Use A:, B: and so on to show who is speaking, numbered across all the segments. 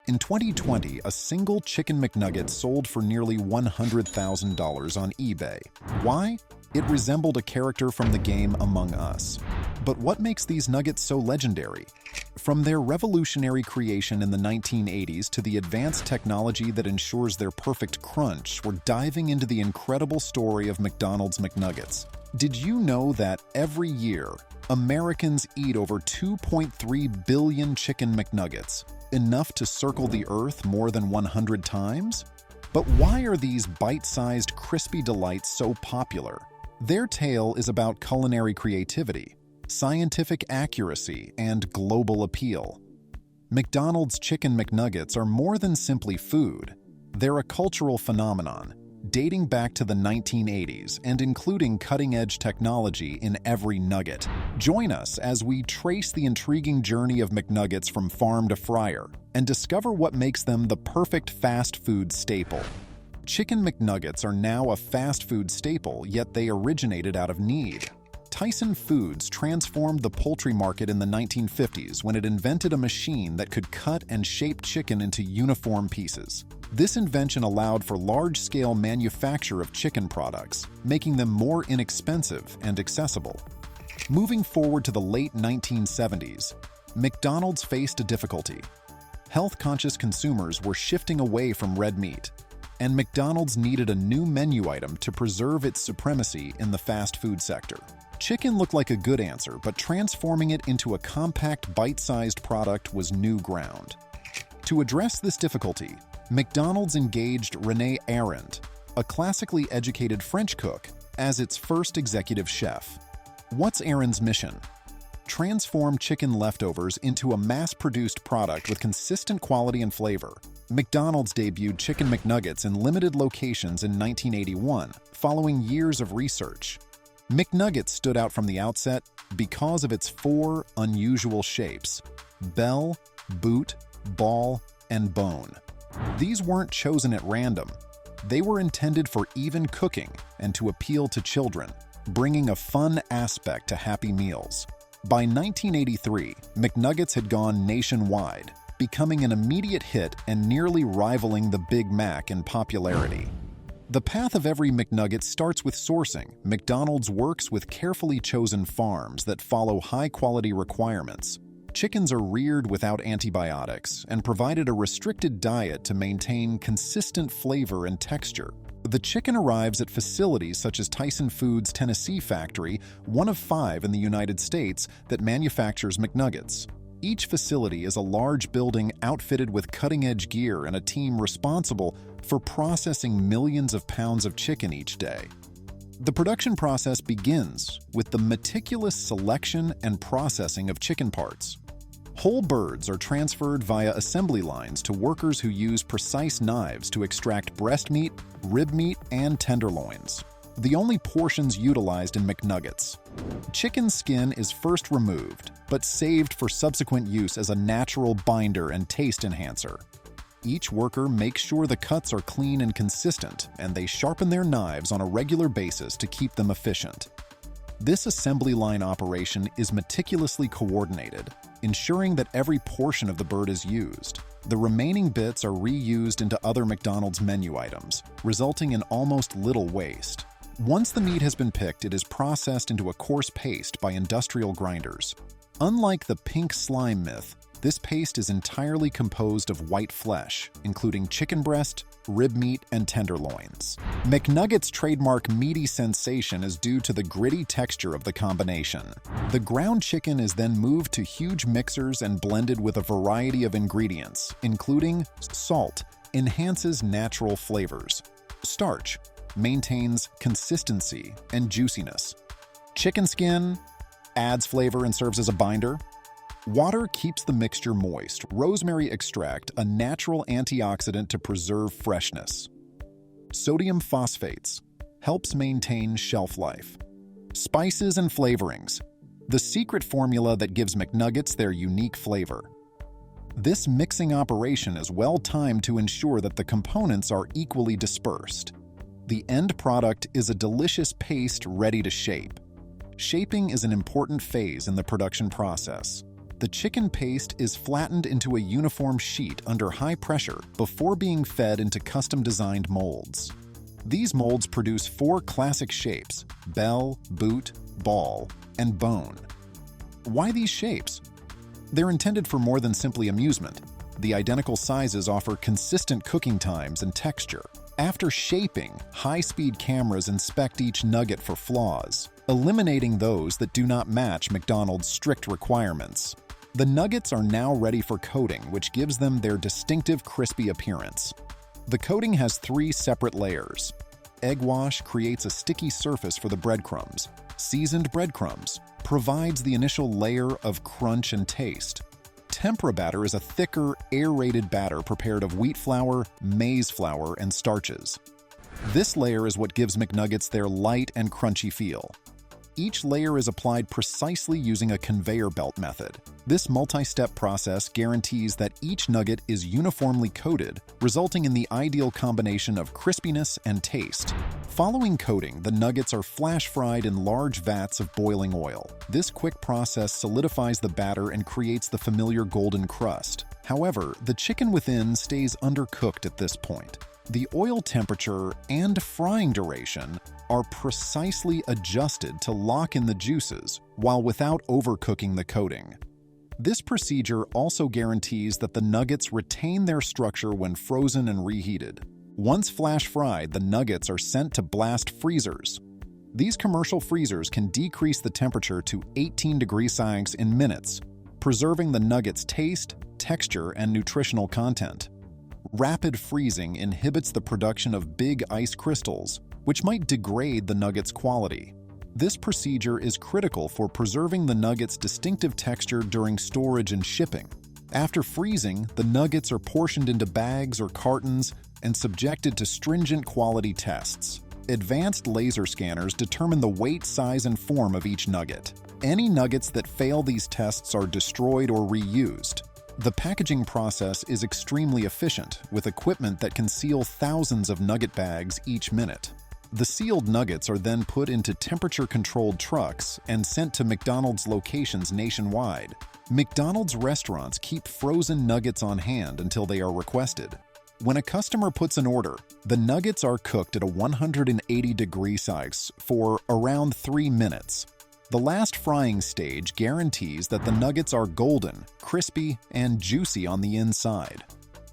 A: In 2020, a single Chicken McNugget sold for nearly $100,000 on eBay. Why? It resembled a character from the game Among Us. But what makes these nuggets so legendary? From their revolutionary creation in the 1980s to the advanced technology that ensures their perfect crunch, we're diving into the incredible story of McDonald's McNuggets. Did you know that every year, Americans eat over 2.3 billion Chicken McNuggets, enough to circle the Earth more than 100 times? But why are these bite-sized, crispy delights so popular? Their tale is about culinary creativity, scientific accuracy, and global appeal. McDonald's Chicken McNuggets are more than simply food. They're a cultural phenomenon, dating back to the 1980s and including cutting-edge technology in every nugget. Join us as we trace the intriguing journey of McNuggets from farm to fryer and discover what makes them the perfect fast food staple. Chicken McNuggets are now a fast food staple, yet they originated out of need. Tyson Foods transformed the poultry market in the 1950s when it invented a machine that could cut and shape chicken into uniform pieces. This invention allowed for large-scale manufacture of chicken products, making them more inexpensive and accessible. Moving forward to the late 1970s, McDonald's faced a difficulty. Health-conscious consumers were shifting away from red meat, and McDonald's needed a new menu item to preserve its supremacy in the fast food sector. Chicken looked like a good answer, but transforming it into a compact, bite-sized product was new ground. To address this difficulty, McDonald's engaged René Arend, a classically educated French cook, as its first executive chef. What's Arend's mission? Transform chicken leftovers into a mass-produced product with consistent quality and flavor. McDonald's debuted Chicken McNuggets in limited locations in 1981, following years of research. McNuggets stood out from the outset because of its four unusual shapes: bell, boot, ball, and bone. These weren't chosen at random. They were intended for even cooking and to appeal to children, bringing a fun aspect to Happy Meals. By 1983, McNuggets had gone nationwide, becoming an immediate hit and nearly rivaling the Big Mac in popularity. The path of every McNugget starts with sourcing. McDonald's works with carefully chosen farms that follow high-quality requirements. Chickens are reared without antibiotics and provided a restricted diet to maintain consistent flavor and texture. The chicken arrives at facilities such as Tyson Foods' Tennessee factory, one of 5 in the United States that manufactures McNuggets. Each facility is a large building outfitted with cutting-edge gear and a team responsible for processing millions of pounds of chicken each day. The production process begins with the meticulous selection and processing of chicken parts. Whole birds are transferred via assembly lines to workers who use precise knives to extract breast meat, rib meat, and tenderloins, the only portions utilized in McNuggets. Chicken skin is first removed, but saved for subsequent use as a natural binder and taste enhancer. Each worker makes sure the cuts are clean and consistent, and they sharpen their knives on a regular basis to keep them efficient. This assembly line operation is meticulously coordinated, ensuring that every portion of the bird is used. The remaining bits are reused into other McDonald's menu items, resulting in almost little waste. Once the meat has been picked, it is processed into a coarse paste by industrial grinders. Unlike the pink slime myth, this paste is entirely composed of white flesh, including chicken breast, rib meat, and tenderloins. McNuggets' trademark meaty sensation is due to the gritty texture of the combination. The ground chicken is then moved to huge mixers and blended with a variety of ingredients, including salt, enhances natural flavors. Starch maintains consistency and juiciness. Chicken skin adds flavor and serves as a binder. Water keeps the mixture moist. Rosemary extract, a natural antioxidant to preserve freshness. Sodium phosphates helps maintain shelf life. Spices and flavorings, the secret formula that gives McNuggets their unique flavor. This mixing operation is well timed to ensure that the components are equally dispersed. The end product is a delicious paste ready to shape. Shaping is an important phase in the production process. The chicken paste is flattened into a uniform sheet under high pressure before being fed into custom-designed molds. These molds produce 4 classic shapes: bell, boot, ball, and bone. Why these shapes? They're intended for more than simply amusement. The identical sizes offer consistent cooking times and texture. After shaping, high-speed cameras inspect each nugget for flaws, eliminating those that do not match McDonald's strict requirements. The nuggets are now ready for coating, which gives them their distinctive crispy appearance. The coating has 3 separate layers. Egg wash creates a sticky surface for the breadcrumbs. Seasoned breadcrumbs provides the initial layer of crunch and taste. Tempura batter is a thicker, aerated batter prepared of wheat flour, maize flour, and starches. This layer is what gives McNuggets their light and crunchy feel. Each layer is applied precisely using a conveyor belt method. This multi-step process guarantees that each nugget is uniformly coated, resulting in the ideal combination of crispiness and taste. Following coating, the nuggets are flash-fried in large vats of boiling oil. This quick process solidifies the batter and creates the familiar golden crust. However, the chicken within stays undercooked at this point. The oil temperature and frying duration are precisely adjusted to lock in the juices while without overcooking the coating. This procedure also guarantees that the nuggets retain their structure when frozen and reheated. Once flash fried, the nuggets are sent to blast freezers. These commercial freezers can decrease the temperature to 18 degrees Celsius in minutes, preserving the nuggets' taste, texture, and nutritional content. Rapid freezing inhibits the production of big ice crystals, which might degrade the nugget's quality. This procedure is critical for preserving the nugget's distinctive texture during storage and shipping. After freezing, the nuggets are portioned into bags or cartons and subjected to stringent quality tests. Advanced laser scanners determine the weight, size, and form of each nugget. Any nuggets that fail these tests are destroyed or reused. The packaging process is extremely efficient, with equipment that can seal thousands of nugget bags each minute. The sealed nuggets are then put into temperature-controlled trucks and sent to McDonald's locations nationwide. McDonald's restaurants keep frozen nuggets on hand until they are requested. When a customer puts an order, the nuggets are cooked at a 180 degrees Celsius for around 3 minutes. The last frying stage guarantees that the nuggets are golden, crispy, and juicy on the inside.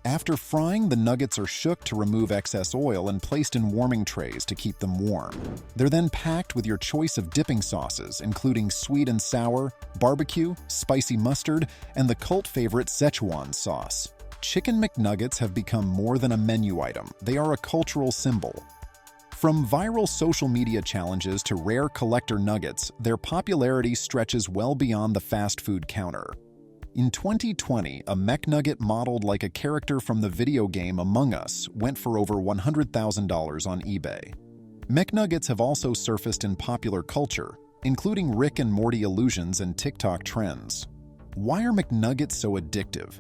A: After frying, the nuggets are shook to remove excess oil and placed in warming trays to keep them warm. They're then packed with your choice of dipping sauces, including sweet and sour, barbecue, spicy mustard, and the cult favorite Szechuan sauce. Chicken McNuggets have become more than a menu item. They are a cultural symbol. From viral social media challenges to rare collector nuggets, their popularity stretches well beyond the fast food counter. In 2020, a McNugget modeled like a character from the video game Among Us went for over $100,000 on eBay. McNuggets have also surfaced in popular culture, including Rick and Morty illusions and TikTok trends. Why are McNuggets so addictive?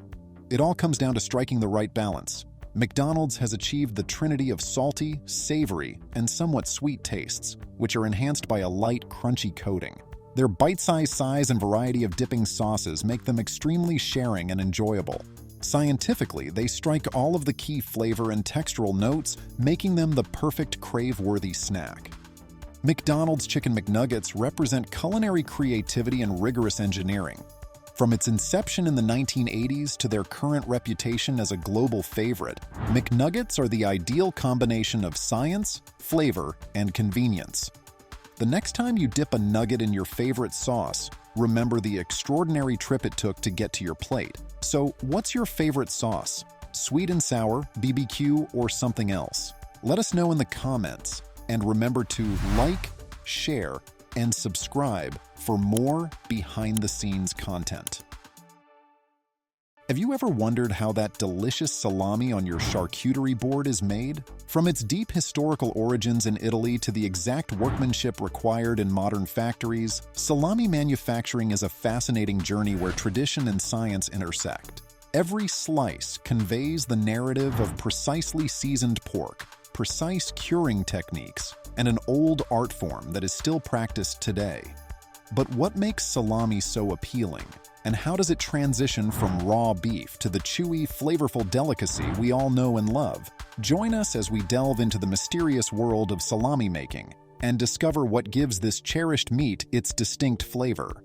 A: It all comes down to striking the right balance. McDonald's has achieved the trinity of salty, savory, and somewhat sweet tastes, which are enhanced by a light, crunchy coating. Their bite-sized size and variety of dipping sauces make them extremely sharing and enjoyable. Scientifically, they strike all of the key flavor and textural notes, making them the perfect crave-worthy snack. McDonald's Chicken McNuggets represent culinary creativity and rigorous engineering. From its inception in the 1980s to their current reputation as a global favorite, McNuggets are the ideal combination of science, flavor, and convenience. The next time you dip a nugget in your favorite sauce, remember the extraordinary trip it took to get to your plate. So, what's your favorite sauce? Sweet and sour, BBQ, or something else? Let us know in the comments. And remember to like, share, and subscribe for more behind-the-scenes content. Have you ever wondered how that delicious salami on your charcuterie board is made? From its deep historical origins in Italy to the exact workmanship required in modern factories, salami manufacturing is a fascinating journey where tradition and science intersect. Every slice conveys the narrative of precisely seasoned pork, precise curing techniques, and an old art form that is still practiced today. But what makes salami so appealing? And how does it transition from raw beef to the chewy, flavorful delicacy we all know and love? Join us as we delve into the mysterious world of salami making and discover what gives this cherished meat its distinct flavor.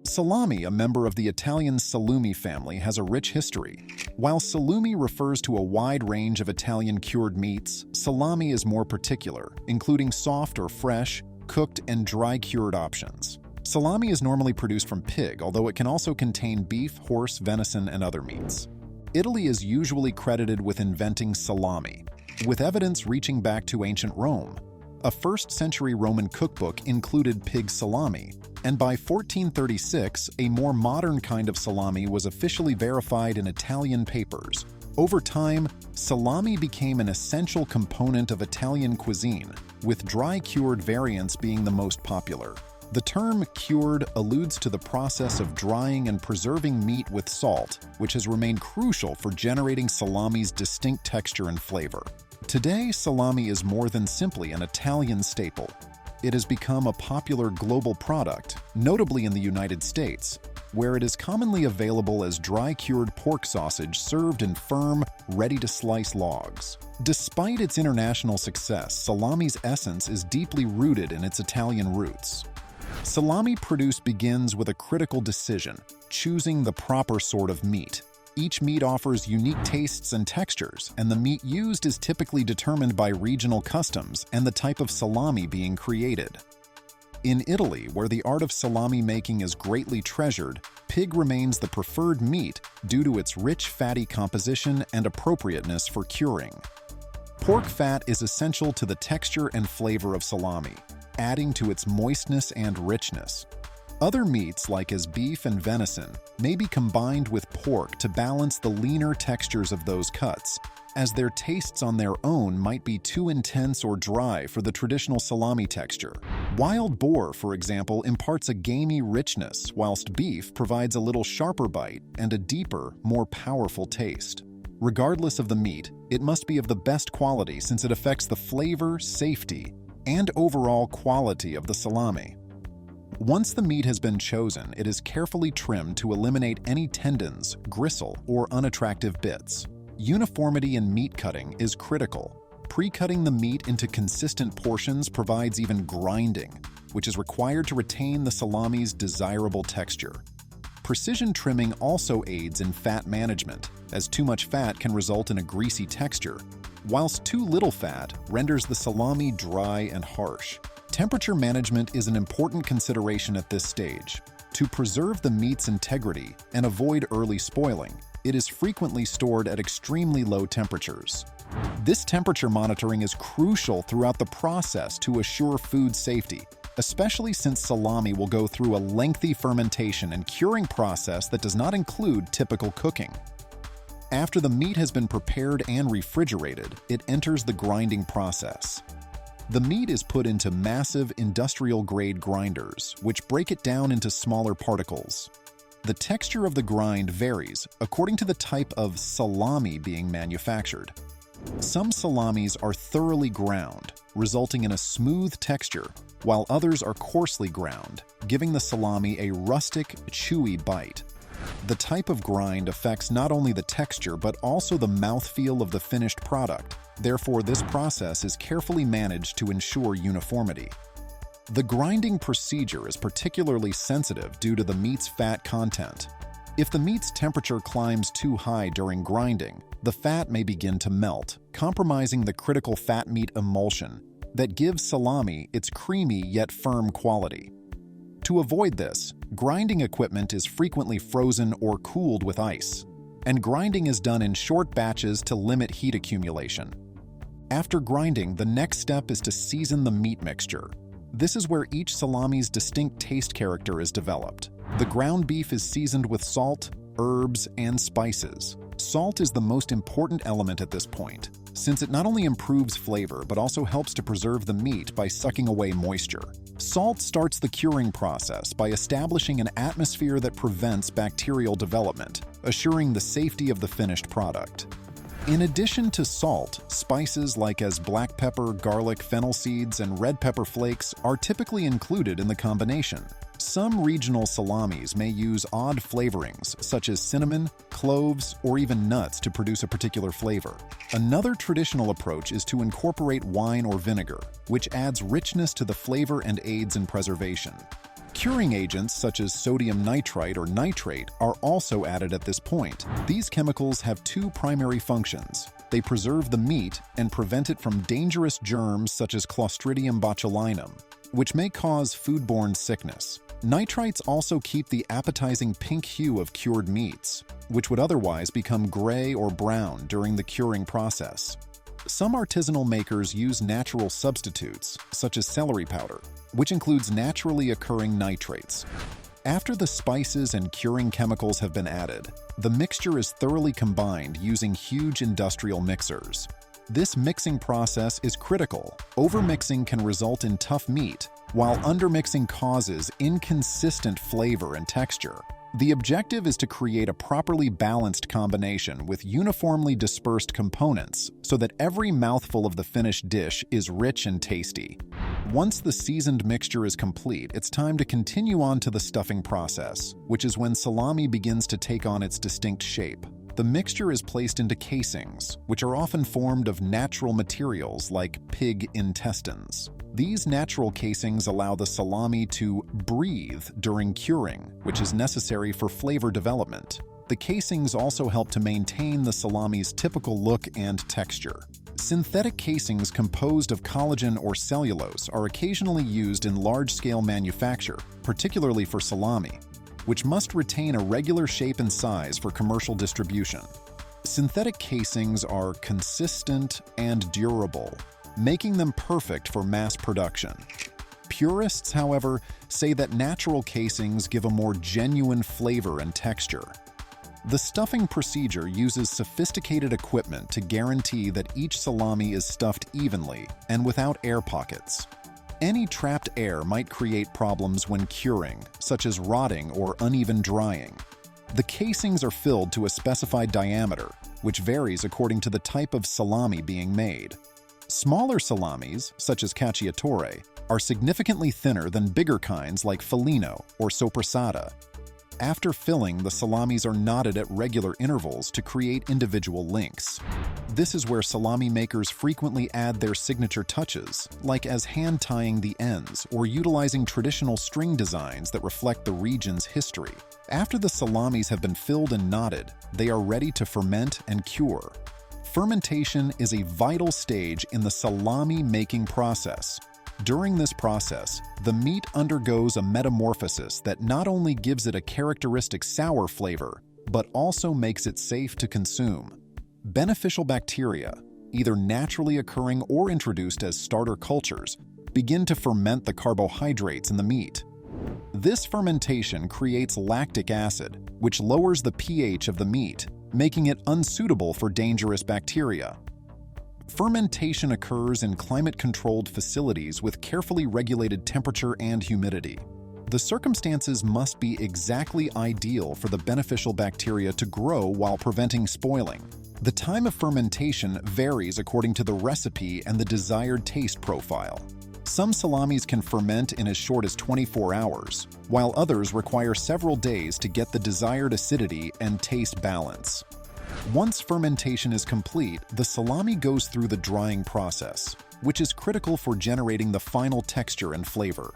A: Salami, a member of the Italian salumi family, has a rich history. While salumi refers to a wide range of Italian cured meats, salami is more particular, including soft or fresh, cooked, and dry-cured options. Salami is normally produced from pig, although it can also contain beef, horse, venison, and other meats. Italy is usually credited with inventing salami, with evidence reaching back to ancient Rome. A 1st-century Roman cookbook included pig salami, and by 1436, a more modern kind of salami was officially verified in Italian papers. Over time, salami became an essential component of Italian cuisine, with dry-cured variants being the most popular. The term cured alludes to the process of drying and preserving meat with salt, which has remained crucial for generating salami's distinct texture and flavor. Today, salami is more than simply an Italian staple. It has become a popular global product, notably in the United States, where it is commonly available as dry-cured pork sausage served in firm, ready-to-slice logs. Despite its international success, salami's essence is deeply rooted in its Italian roots. Salami produce begins with a critical decision: choosing the proper sort of meat. Each meat offers unique tastes and textures, and the meat used is typically determined by regional customs and the type of salami being created. In Italy, where the art of salami making is greatly treasured, pig remains the preferred meat due to its rich fatty composition and appropriateness for curing. Pork fat is essential to the texture and flavor of salami, adding to its moistness and richness. Other meats, like as beef and venison, may be combined with pork to balance the leaner textures of those cuts, as their tastes on their own might be too intense or dry for the traditional salami texture. Wild boar, for example, imparts a gamey richness, whilst beef provides a little sharper bite and a deeper, more powerful taste. Regardless of the meat, it must be of the best quality since it affects the flavor, safety, and overall quality of the salami. Once the meat has been chosen, it is carefully trimmed to eliminate any tendons, gristle, or unattractive bits. Uniformity in meat cutting is critical. Pre-cutting the meat into consistent portions provides even grinding, which is required to retain the salami's desirable texture. Precision trimming also aids in fat management, as too much fat can result in a greasy texture, whilst too little fat renders the salami dry and harsh. Temperature management is an important consideration at this stage. To preserve the meat's integrity and avoid early spoiling, it is frequently stored at extremely low temperatures. This temperature monitoring is crucial throughout the process to assure food safety, especially since salami will go through a lengthy fermentation and curing process that does not include typical cooking. After the meat has been prepared and refrigerated, it enters the grinding process. The meat is put into massive industrial-grade grinders, which break it down into smaller particles. The texture of the grind varies according to the type of salami being manufactured. Some salamis are thoroughly ground, resulting in a smooth texture, while others are coarsely ground, giving the salami a rustic, chewy bite. The type of grind affects not only the texture but also the mouthfeel of the finished product. Therefore, this process is carefully managed to ensure uniformity. The grinding procedure is particularly sensitive due to the meat's fat content. If the meat's temperature climbs too high during grinding, the fat may begin to melt, compromising the critical fat-meat emulsion that gives salami its creamy yet firm quality. To avoid this, grinding equipment is frequently frozen or cooled with ice, and grinding is done in short batches to limit heat accumulation. After grinding, the next step is to season the meat mixture. This is where each salami's distinct taste character is developed. The ground beef is seasoned with salt, herbs, and spices. Salt is the most important element at this point, since it not only improves flavor but also helps to preserve the meat by sucking away moisture. Salt starts the curing process by establishing an atmosphere that prevents bacterial development, assuring the safety of the finished product. In addition to salt, spices like as black pepper, garlic, fennel seeds, and red pepper flakes are typically included in the combination. Some regional salamis may use odd flavorings, such as cinnamon, cloves, or even nuts to produce a particular flavor. Another traditional approach is to incorporate wine or vinegar, which adds richness to the flavor and aids in preservation. Curing agents such as sodium nitrite or nitrate are also added at this point. These chemicals have two primary functions. They preserve the meat and prevent it from dangerous germs such as Clostridium botulinum, which may cause foodborne sickness. Nitrites also keep the appetizing pink hue of cured meats, which would otherwise become gray or brown during the curing process. Some artisanal makers use natural substitutes, such as celery powder, which includes naturally occurring nitrates. After the spices and curing chemicals have been added, the mixture is thoroughly combined using huge industrial mixers. This mixing process is critical. Overmixing can result in tough meat, while undermixing causes inconsistent flavor and texture. The objective is to create a properly balanced combination with uniformly dispersed components so that every mouthful of the finished dish is rich and tasty. Once the seasoned mixture is complete, it's time to continue on to the stuffing process, which is when salami begins to take on its distinct shape. The mixture is placed into casings, which are often formed of natural materials like pig intestines. These natural casings allow the salami to breathe during curing, which is necessary for flavor development. The casings also help to maintain the salami's typical look and texture. Synthetic casings composed of collagen or cellulose are occasionally used in large-scale manufacture, particularly for salami, which must retain a regular shape and size for commercial distribution. Synthetic casings are consistent and durable, making them perfect for mass production. Purists, however, say that natural casings give a more genuine flavor and texture. The stuffing procedure uses sophisticated equipment to guarantee that each salami is stuffed evenly and without air pockets. Any trapped air might create problems when curing, such as rotting or uneven drying. The casings are filled to a specified diameter, which varies according to the type of salami being made. Smaller salamis, such as cacciatore, are significantly thinner than bigger kinds like felino or sopressata. After filling, the salamis are knotted at regular intervals to create individual links. This is where salami makers frequently add their signature touches, like as hand-tying the ends or utilizing traditional string designs that reflect the region's history. After the salamis have been filled and knotted, they are ready to ferment and cure. Fermentation is a vital stage in the salami making process. During this process, the meat undergoes a metamorphosis that not only gives it a characteristic sour flavor, but also makes it safe to consume. Beneficial bacteria, either naturally occurring or introduced as starter cultures, begin to ferment the carbohydrates in the meat. This fermentation creates lactic acid, which lowers the pH of the meat, making it unsuitable for dangerous bacteria. Fermentation occurs in climate-controlled facilities with carefully regulated temperature and humidity. The circumstances must be exactly ideal for the beneficial bacteria to grow while preventing spoiling. The time of fermentation varies according to the recipe and the desired taste profile. Some salamis can ferment in as short as 24 hours, while others require several days to get the desired acidity and taste balance. Once fermentation is complete, the salami goes through the drying process, which is critical for generating the final texture and flavor.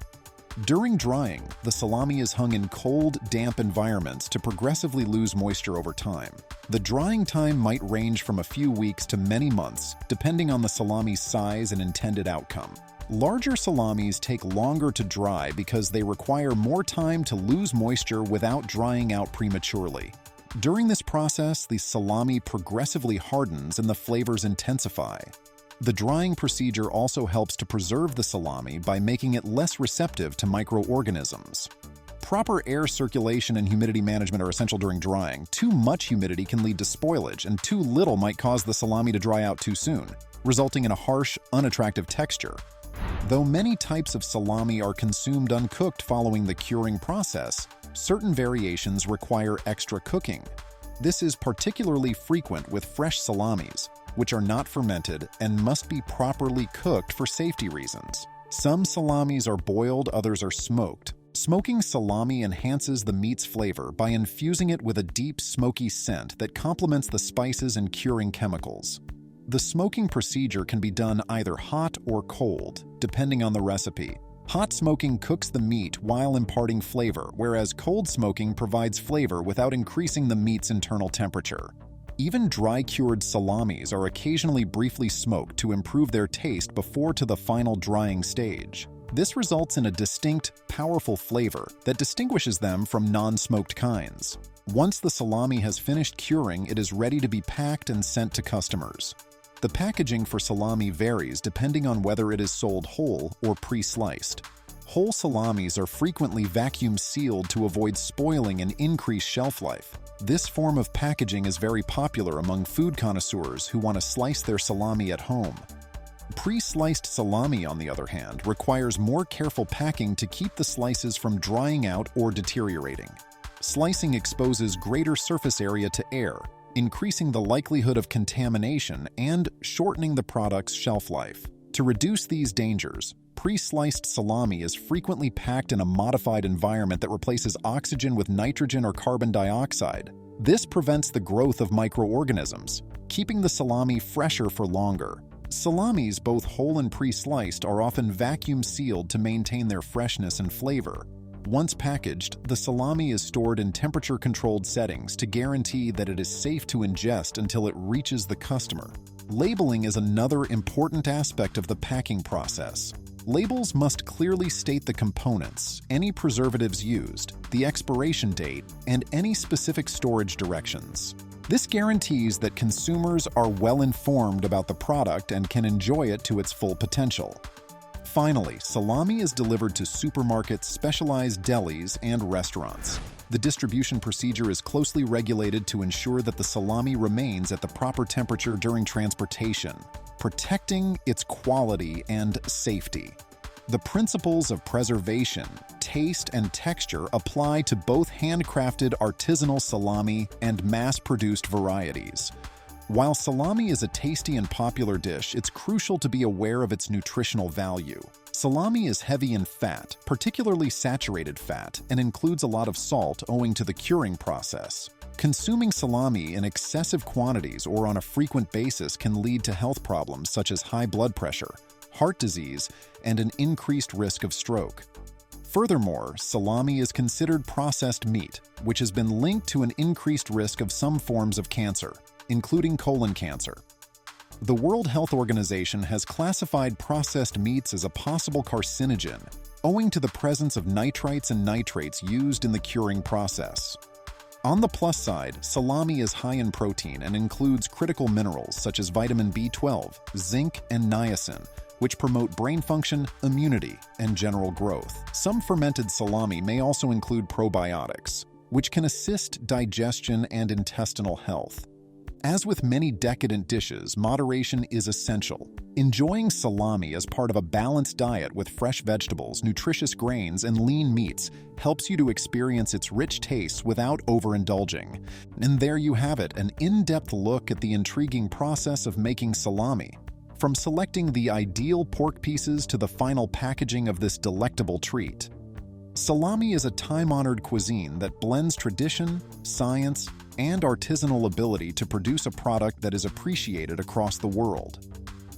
A: During drying, the salami is hung in cold, damp environments to progressively lose moisture over time. The drying time might range from a few weeks to many months, depending on the salami's size and intended outcome. Larger salamis take longer to dry because they require more time to lose moisture without drying out prematurely. During this process, the salami progressively hardens and the flavors intensify. The drying procedure also helps to preserve the salami by making it less receptive to microorganisms. Proper air circulation and humidity management are essential during drying. Too much humidity can lead to spoilage, and too little might cause the salami to dry out too soon, resulting in a harsh, unattractive texture. Though many types of salami are consumed uncooked following the curing process, certain variations require extra cooking. This is particularly frequent with fresh salamis, which are not fermented and must be properly cooked for safety reasons. Some salamis are boiled, others are smoked, Smoking salami enhances the meat's flavor by infusing it with a deep, smoky scent that complements the spices and curing chemicals. The smoking procedure can be done either hot or cold, depending on the recipe. Hot smoking cooks the meat while imparting flavor, whereas cold smoking provides flavor without increasing the meat's internal temperature. Even dry-cured salamis are occasionally briefly smoked to improve their taste before to the final drying stage. This results in a distinct, powerful flavor that distinguishes them from non-smoked kinds. Once the salami has finished curing, it is ready to be packed and sent to customers. The packaging for salami varies depending on whether it is sold whole or pre-sliced. Whole salamis are frequently vacuum sealed to avoid spoiling and increase shelf life. This form of packaging is very popular among food connoisseurs who want to slice their salami at home. Pre-sliced salami, on the other hand, requires more careful packing to keep the slices from drying out or deteriorating. Slicing exposes greater surface area to air, increasing the likelihood of contamination and shortening the product's shelf life. To reduce these dangers, pre-sliced salami is frequently packed in a modified environment that replaces oxygen with nitrogen or carbon dioxide. This prevents the growth of microorganisms, keeping the salami fresher for longer. Salamis, both whole and pre-sliced, are often vacuum sealed to maintain their freshness and flavor. Once packaged, the salami is stored in temperature-controlled settings to guarantee that it is safe to ingest until it reaches the customer. Labeling is another important aspect of the packing process. Labels must clearly state the components, any preservatives used, the expiration date, and any specific storage directions. This guarantees that consumers are well informed about the product and can enjoy it to its full potential. Finally, salami is delivered to supermarkets, specialized delis, and restaurants. The distribution procedure is closely regulated to ensure that the salami remains at the proper temperature during transportation, protecting its quality and safety. The principles of preservation, taste, and texture apply to both handcrafted artisanal salami and mass-produced varieties. While salami is a tasty and popular dish, it's crucial to be aware of its nutritional value. Salami is heavy in fat, particularly saturated fat, and includes a lot of salt owing to the curing process. Consuming salami in excessive quantities or on a frequent basis can lead to health problems such as high blood pressure, heart disease, and an increased risk of stroke. Furthermore, salami is considered processed meat, which has been linked to an increased risk of some forms of cancer, including colon cancer. The World Health Organization has classified processed meats as a possible carcinogen, owing to the presence of nitrites and nitrates used in the curing process. On the plus side, salami is high in protein and includes critical minerals such as vitamin B12, zinc, and niacin, which promote brain function, immunity, and general growth. Some fermented salami may also include probiotics, which can assist digestion and intestinal health. As with many decadent dishes, moderation is essential. Enjoying salami as part of a balanced diet with fresh vegetables, nutritious grains, and lean meats helps you to experience its rich tastes without overindulging. And there you have it, an in-depth look at the intriguing process of making salami. From selecting the ideal pork pieces to the final packaging of this delectable treat. Salami is a time-honored cuisine that blends tradition, science, and artisanal ability to produce a product that is appreciated across the world.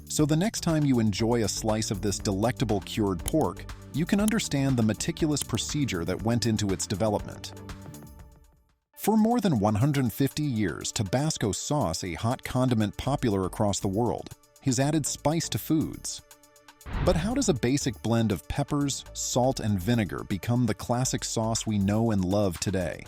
A: So the next time you enjoy a slice of this delectable cured pork, you can understand the meticulous procedure that went into its development. For more than 150 years, Tabasco sauce, a hot condiment popular across the world, has added spice to foods. But how does a basic blend of peppers, salt, and vinegar become the classic sauce we know and love today?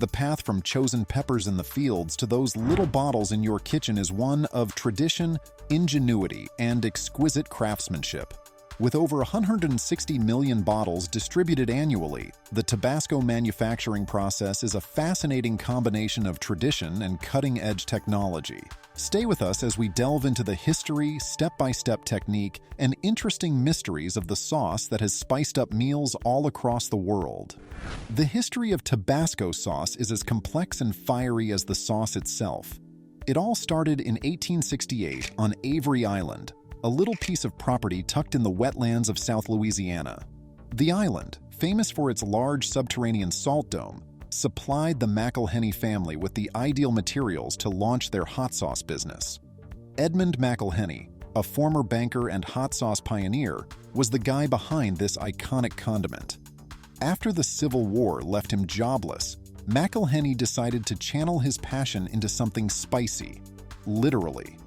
A: The path from chosen peppers in the fields to those little bottles in your kitchen is one of tradition, ingenuity, and exquisite craftsmanship. With over 160 million bottles distributed annually, the Tabasco manufacturing process is a fascinating combination of tradition and cutting-edge technology. Stay with us as we delve into the history, step-by-step technique, and interesting mysteries of the sauce that has spiced up meals all across the world. The history of Tabasco sauce is as complex and fiery as the sauce itself. It all started in 1868 on Avery Island, a little piece of property tucked in the wetlands of South Louisiana. The island, famous for its large subterranean salt dome, supplied the McIlhenny family with the ideal materials to launch their hot sauce business. Edmund McIlhenny, a former banker and hot sauce pioneer, was the guy behind this iconic condiment. After the Civil War left him jobless, McIlhenny decided to channel his passion into something spicy, literally.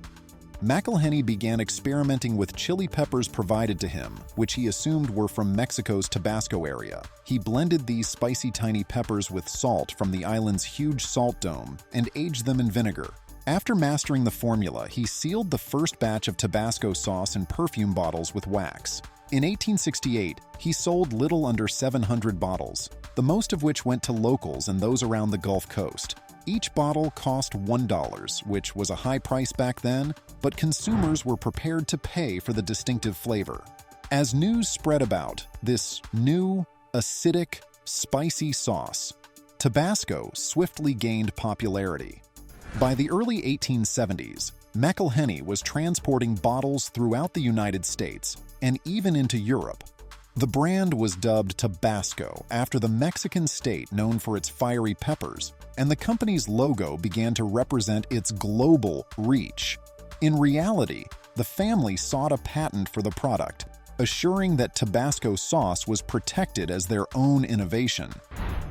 A: McIlhenny began experimenting with chili peppers provided to him, which he assumed were from Mexico's Tabasco area. He blended these spicy tiny peppers with salt from the island's huge salt dome and aged them in vinegar. After mastering the formula, he sealed the first batch of Tabasco sauce in perfume bottles with wax. In 1868, he sold little under 700 bottles, the most of which went to locals and those around the Gulf Coast. Each bottle cost $1, which was a high price back then, but consumers were prepared to pay for the distinctive flavor. As news spread about this new, acidic, spicy sauce, Tabasco swiftly gained popularity. By the early 1870s, McIlhenny was transporting bottles throughout the United States and even into Europe. The brand was dubbed Tabasco after the Mexican state known for its fiery peppers, and the company's logo began to represent its global reach. In reality, the family sought a patent for the product, assuring that Tabasco sauce was protected as their own innovation.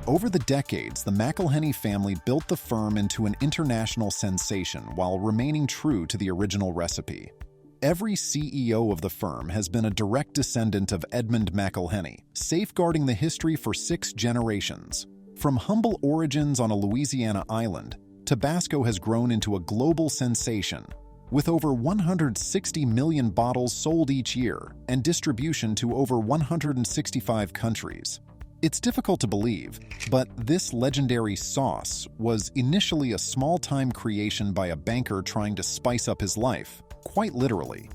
A: Over the decades, the McIlhenny family built the firm into an international sensation while remaining true to the original recipe. Every CEO of the firm has been a direct descendant of Edmund McIlhenny, safeguarding the history for 6 generations. From humble origins on a Louisiana island, Tabasco has grown into a global sensation, with over 160 million bottles sold each year and distribution to over 165 countries. It's difficult to believe, but this legendary sauce was initially a small-time creation by a banker trying to spice up his life, quite literally.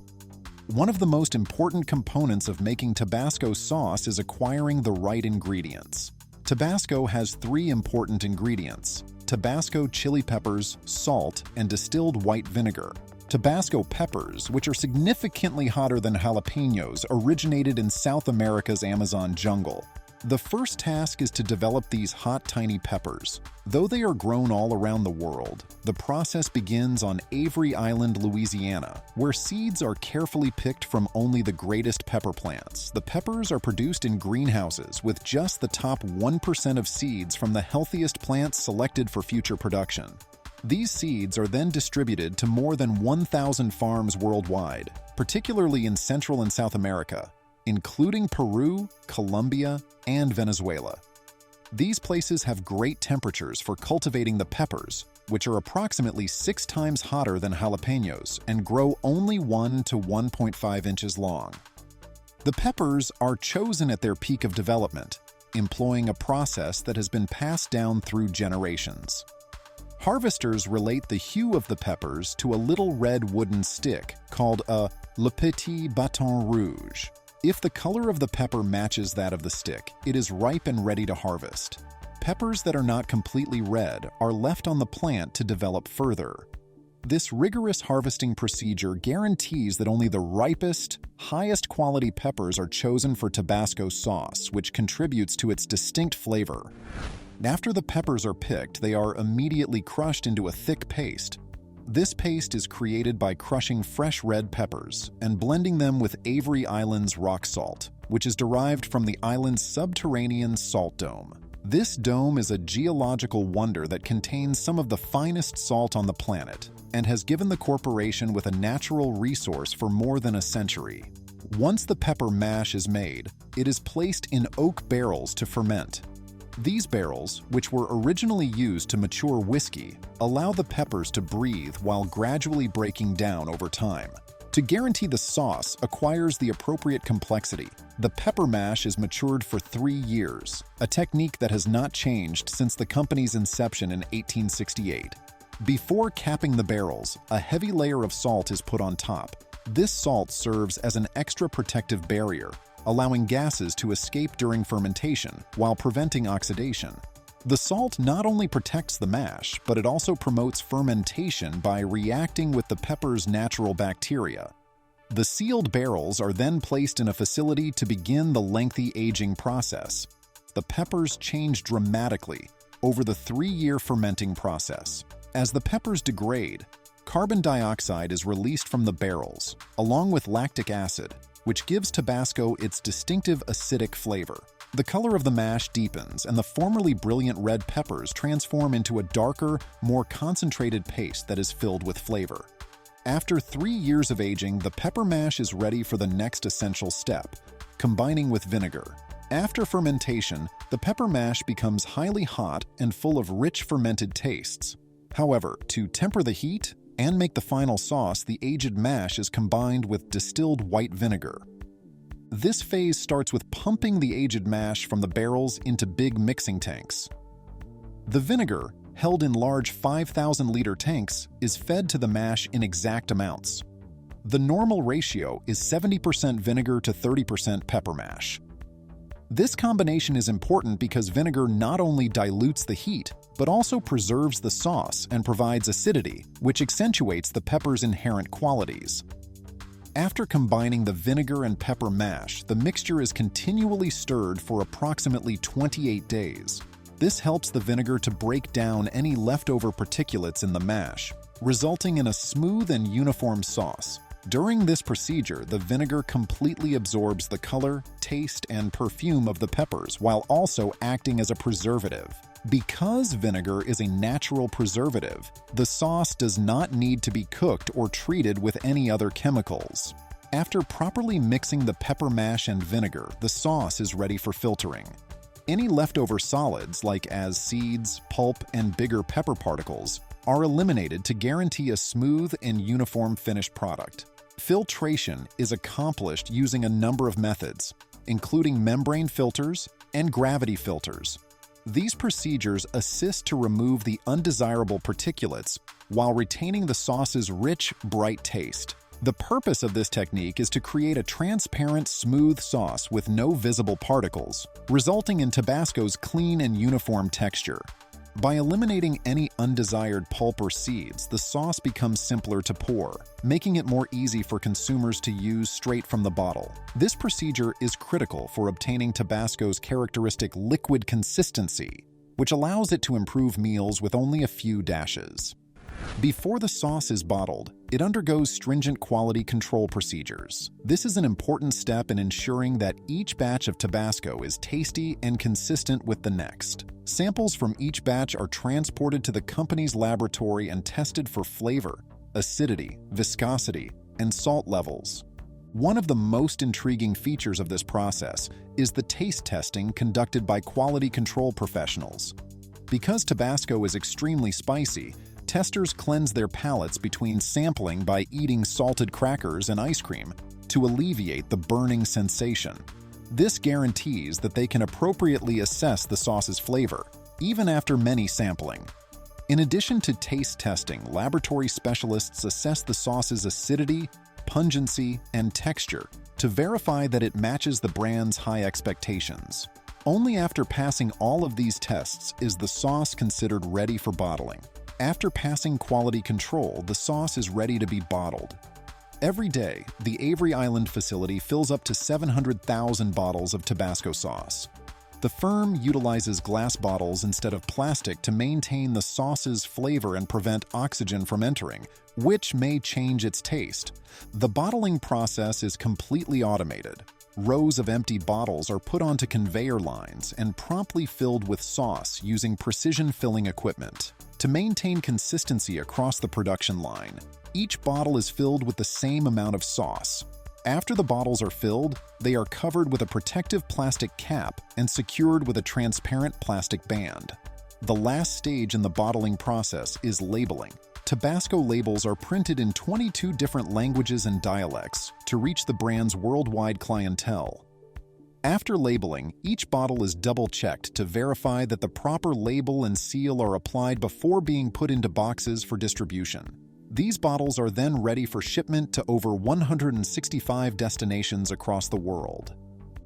A: One of the most important components of making Tabasco sauce is acquiring the right ingredients. Tabasco has 3 important ingredients: Tabasco chili peppers, salt, and distilled white vinegar. Tabasco peppers, which are significantly hotter than jalapenos, originated in South America's Amazon jungle. The first task is to develop these hot, tiny peppers. Though they are grown all around the world, the process begins on Avery Island, Louisiana, where seeds are carefully picked from only the greatest pepper plants. The peppers are produced in greenhouses with just the top 1% of seeds from the healthiest plants selected for future production. These seeds are then distributed to more than 1,000 farms worldwide, particularly in Central and South America, including Peru, Colombia, and Venezuela. These places have great temperatures for cultivating the peppers, which are approximately 6 times hotter than jalapenos and grow only 1 to 1.5 inches long. The peppers are chosen at their peak of development, employing a process that has been passed down through generations. Harvesters relate the hue of the peppers to a little red wooden stick called a le petit bâton rouge. If the color of the pepper matches that of the stick, it is ripe and ready to harvest. Peppers that are not completely red are left on the plant to develop further. This rigorous harvesting procedure guarantees that only the ripest, highest quality peppers are chosen for Tabasco sauce, which contributes to its distinct flavor. After the peppers are picked, they are immediately crushed into a thick paste. This paste is created by crushing fresh red peppers and blending them with Avery Island's rock salt, which is derived from the island's subterranean salt dome. This dome is a geological wonder that contains some of the finest salt on the planet and has given the corporation with a natural resource for more than a century. Once the pepper mash is made, it is placed in oak barrels to ferment. These barrels, which were originally used to mature whiskey, allow the peppers to breathe while gradually breaking down over time. To guarantee the sauce acquires the appropriate complexity, the pepper mash is matured for 3 years, a technique that has not changed since the company's inception in 1868. Before capping the barrels, a heavy layer of salt is put on top. This salt serves as an extra protective barrier, allowing gases to escape during fermentation while preventing oxidation. The salt not only protects the mash, but it also promotes fermentation by reacting with the pepper's natural bacteria. The sealed barrels are then placed in a facility to begin the lengthy aging process. The peppers change dramatically over the 3-year fermenting process. As the peppers degrade, carbon dioxide is released from the barrels, along with lactic acid, which gives Tabasco its distinctive acidic flavor. The color of the mash deepens, and the formerly brilliant red peppers transform into a darker, more concentrated paste that is filled with flavor. After 3 years of aging, the pepper mash is ready for the next essential step, combining with vinegar. After fermentation, the pepper mash becomes highly hot and full of rich fermented tastes. However, to temper the heat and make the final sauce, the aged mash is combined with distilled white vinegar. This phase starts with pumping the aged mash from the barrels into big mixing tanks. The vinegar, held in large 5,000-liter tanks, is fed to the mash in exact amounts. The normal ratio is 70% vinegar to 30% pepper mash. This combination is important because vinegar not only dilutes the heat, but also preserves the sauce and provides acidity, which accentuates the pepper's inherent qualities. After combining the vinegar and pepper mash, the mixture is continually stirred for approximately 28 days. This helps the vinegar to break down any leftover particulates in the mash, resulting in a smooth and uniform sauce. During this procedure, the vinegar completely absorbs the color, taste, and perfume of the peppers while also acting as a preservative. Because vinegar is a natural preservative, the sauce does not need to be cooked or treated with any other chemicals. After properly mixing the pepper mash and vinegar, the sauce is ready for filtering. Any leftover solids, like as seeds, pulp, and bigger pepper particles, are eliminated to guarantee a smooth and uniform finished product. Filtration is accomplished using a number of methods, including membrane filters and gravity filters. These procedures assist to remove the undesirable particulates while retaining the sauce's rich, bright taste. The purpose of this technique is to create a transparent, smooth sauce with no visible particles, resulting in Tabasco's clean and uniform texture. By eliminating any undesired pulp or seeds, the sauce becomes simpler to pour, making it more easy for consumers to use straight from the bottle. This procedure is critical for obtaining Tabasco's characteristic liquid consistency, which allows it to improve meals with only a few dashes. Before the sauce is bottled, it undergoes stringent quality control procedures. This is an important step in ensuring that each batch of Tabasco is tasty and consistent with the next. Samples from each batch are transported to the company's laboratory and tested for flavor, acidity, viscosity, and salt levels. One of the most intriguing features of this process is the taste testing conducted by quality control professionals. Because Tabasco is extremely spicy, testers cleanse their palates between sampling by eating salted crackers and ice cream to alleviate the burning sensation. This guarantees that they can appropriately assess the sauce's flavor, even after many sampling. In addition to taste testing, laboratory specialists assess the sauce's acidity, pungency, and texture to verify that it matches the brand's high expectations. Only after passing all of these tests is the sauce considered ready for bottling. After passing quality control, the sauce is ready to be bottled. Every day, the Avery Island facility fills up to 700,000 bottles of Tabasco sauce. The firm utilizes glass bottles instead of plastic to maintain the sauce's flavor and prevent oxygen from entering, which may change its taste. The bottling process is completely automated. Rows of empty bottles are put onto conveyor lines and promptly filled with sauce using precision filling equipment. To maintain consistency across the production line, each bottle is filled with the same amount of sauce. After the bottles are filled, they are covered with a protective plastic cap and secured with a transparent plastic band. The last stage in the bottling process is labeling. Tabasco labels are printed in 22 different languages and dialects to reach the brand's worldwide clientele. After labeling, each bottle is double-checked to verify that the proper label and seal are applied before being put into boxes for distribution. These bottles are then ready for shipment to over 165 destinations across the world.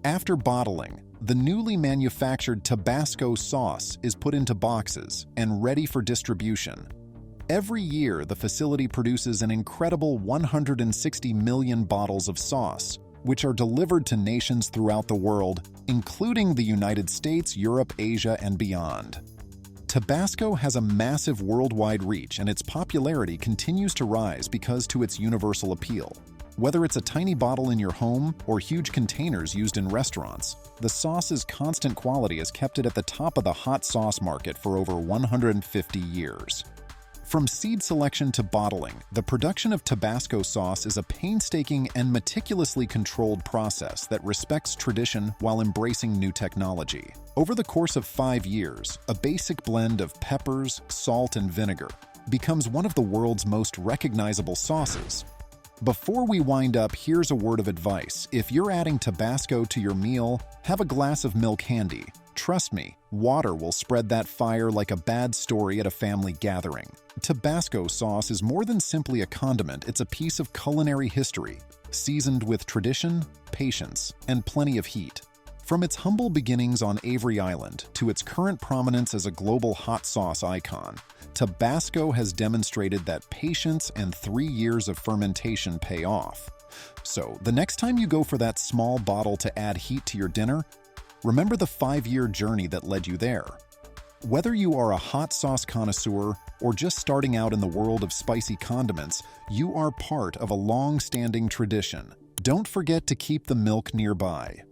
A: After bottling, the newly manufactured Tabasco sauce is put into boxes and ready for distribution. Every year, the facility produces an incredible 160 million bottles of sauce, which are delivered to nations throughout the world, including the United States, Europe, Asia, and beyond. Tabasco has a massive worldwide reach, and its popularity continues to rise because of its universal appeal. Whether it's a tiny bottle in your home or huge containers used in restaurants, the sauce's constant quality has kept it at the top of the hot sauce market for over 150 years. From seed selection to bottling, the production of Tabasco sauce is a painstaking and meticulously controlled process that respects tradition while embracing new technology. Over the course of 5 years, a basic blend of peppers, salt, and vinegar becomes one of the world's most recognizable sauces. Before we wind up, here's a word of advice. If you're adding Tabasco to your meal, have a glass of milk handy. Trust me, water will spread that fire like a bad story at a family gathering. Tabasco sauce is more than simply a condiment, it's a piece of culinary history, seasoned with tradition, patience, and plenty of heat. From its humble beginnings on Avery Island to its current prominence as a global hot sauce icon, Tabasco has demonstrated that patience and 3 years of fermentation pay off. So, the next time you go for that small bottle to add heat to your dinner, remember the 5-year journey that led you there. Whether you are a hot sauce connoisseur or just starting out in the world of spicy condiments, you are part of a long-standing tradition. Don't forget to keep the milk nearby.